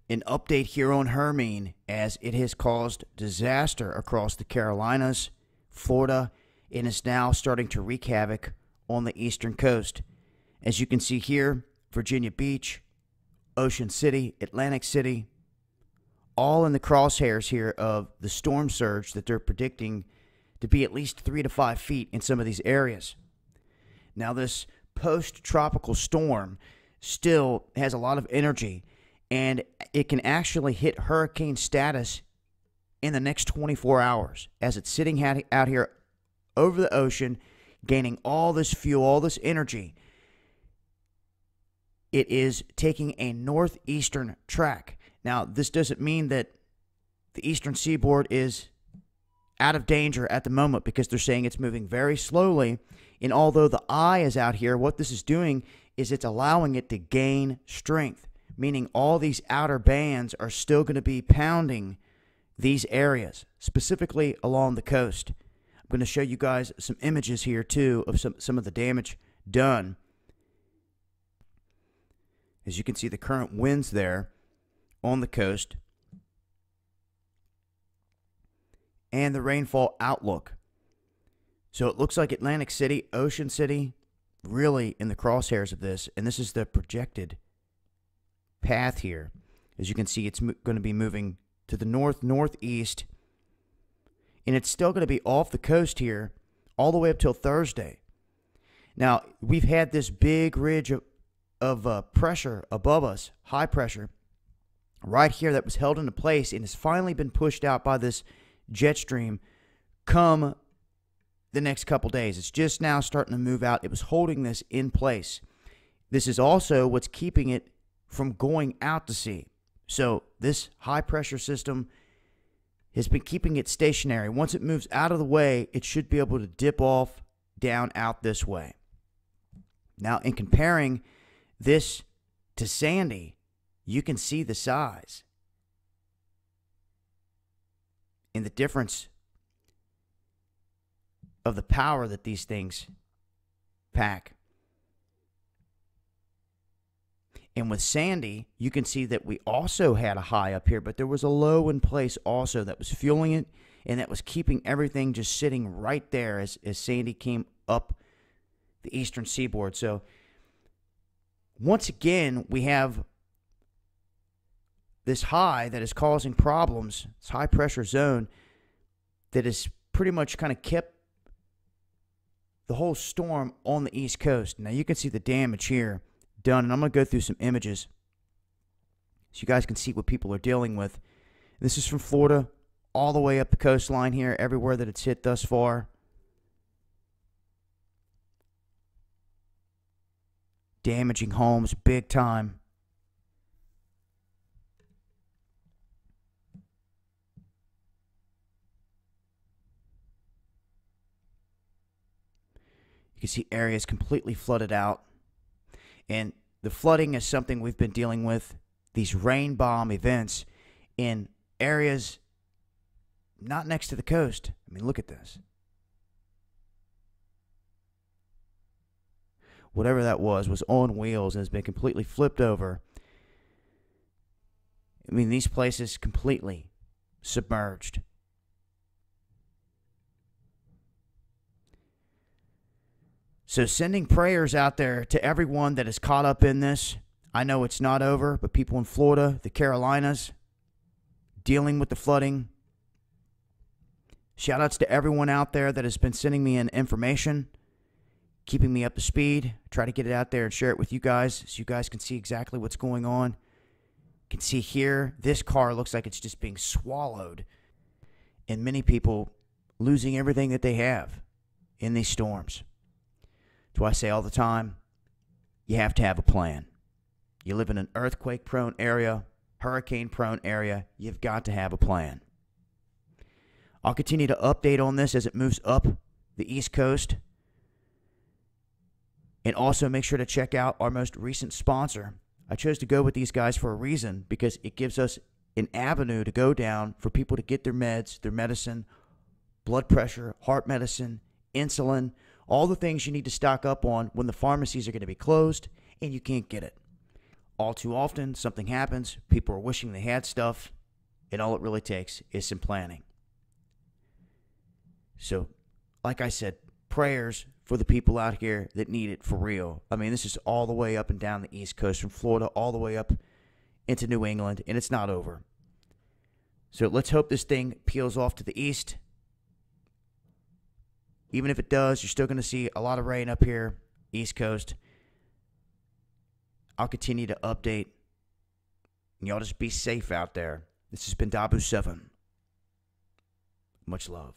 An update here on Hermine, as it has caused disaster across the Carolinas, Florida, and is now starting to wreak havoc on the eastern coast. As you can see here, Virginia Beach, Ocean City, Atlantic City, all in the crosshairs here of the storm surge that they're predicting to be at least 3 to 5 feet in some of these areas. Now, this post-tropical storm still has a lot of energy, and it can actually hit hurricane status in the next 24 hours as it's sitting out here over the ocean, gaining all this fuel, all this energy. It is taking a northeastern track. Now, this doesn't mean that the eastern seaboard is out of danger at the moment, because they're saying it's moving very slowly. And although the eye is out here, what this is doing is it's allowing it to gain strength, meaning all these outer bands are still going to be pounding these areas, specifically along the coast. I'm going to show you guys some images here, too, of some of the damage done. As you can see, the current winds there on the coast and the rainfall outlook. So it looks like Atlantic City, Ocean City, really in the crosshairs of this, and this is the projected path here. As you can see, it's going to be moving to the northeast, and it's still going to be off the coast here all the way up till Thursday. Now, we've had this big ridge of pressure above us, high pressure, right here that was held into place and has finally been pushed out by this jet stream come the next couple days. It's just now starting to move out. It was holding this in place. This is also what's keeping it from going out to sea. So this high pressure system has been keeping it stationary. Once it moves out of the way, it should be able to dip off down out this way. Now, in comparing this to Sandy, you can see the size and the difference of the power that these things pack. And with Sandy, you can see that we also had a high up here, but there was a low in place also that was fueling it, and that was keeping everything just sitting right there as Sandy came up the eastern seaboard. So once again, we have this high that is causing problems, this high pressure zone that has pretty much kind of kept the whole storm on the east coast. Now you can see the damage here done, and I'm going to go through some images so you guys can see what people are dealing with. This is from Florida all the way up the coastline here, everywhere that it's hit thus far. Damaging homes big time. You can see areas completely flooded out. And the flooding is something we've been dealing with, these rain bomb events in areas not next to the coast. I mean, look at this. Whatever that was on wheels and has been completely flipped over. I mean, these places completely submerged. So sending prayers out there to everyone that is caught up in this. I know it's not over, but people in Florida, the Carolinas, dealing with the flooding. Shout outs to everyone out there that has been sending me in information, keeping me up to speed. Try to get it out there and share it with you guys so you guys can see exactly what's going on. You can see here, this car looks like it's just being swallowed, and many people losing everything that they have in these storms. That's why I say all the time, you have to have a plan. You live in an earthquake-prone area, hurricane-prone area, you've got to have a plan. I'll continue to update on this as it moves up the East Coast. And also make sure to check out our most recent sponsor. I chose to go with these guys for a reason, because it gives us an avenue to go down for people to get their meds, their medicine, blood pressure, heart medicine, insulin, all the things you need to stock up on when the pharmacies are going to be closed and you can't get it. All too often, something happens, people are wishing they had stuff, and all it really takes is some planning. So, like I said, prayers for the people out here that need it for real. I mean, this is all the way up and down the East Coast, from Florida all the way up into New England, and it's not over. So let's hope this thing peels off to the east. Even if it does, you're still going to see a lot of rain up here, East Coast. I'll continue to update. And y'all just be safe out there. This has been Dabu7. Much love.